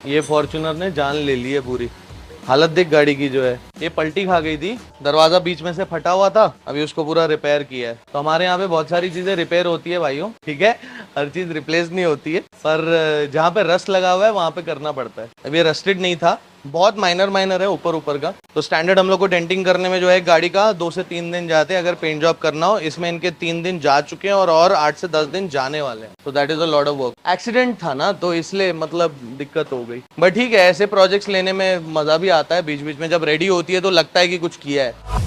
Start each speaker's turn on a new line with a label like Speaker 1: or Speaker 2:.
Speaker 1: ये फॉर्च्यूनर ने जान ले ली है पूरी। हालत देख गाड़ी की जो है, ये पलटी खा गई थी, दरवाजा बीच में से फटा हुआ था, अभी उसको पूरा रिपेयर किया है। तो हमारे यहाँ पे बहुत सारी चीजें रिपेयर होती है भाइयों, ठीक है, हर चीज रिप्लेस नहीं होती है, पर जहाँ पे रस्ट लगा हुआ है वहां पे करना पड़ता है। अब ये रस्टेड नहीं था, बहुत माइनर है ऊपर ऊपर का। तो स्टैंडर्ड हम लोग को डेंटिंग करने में जो है गाड़ी का 2 से 3 दिन जाते हैं अगर पेंट जॉब करना हो। इसमें इनके 3 दिन जा चुके हैं और 8 से 10 दिन जाने वाले हैं। तो that is a lot of work. Accident था ना तो इसलिए मतलब दिक्कत हो गई, बट ठीक है, ऐसे प्रोजेक्ट्स लेने में मजा भी आता है। बीच बीच में जब रेडी होती है तो लगता है कि कुछ किया है।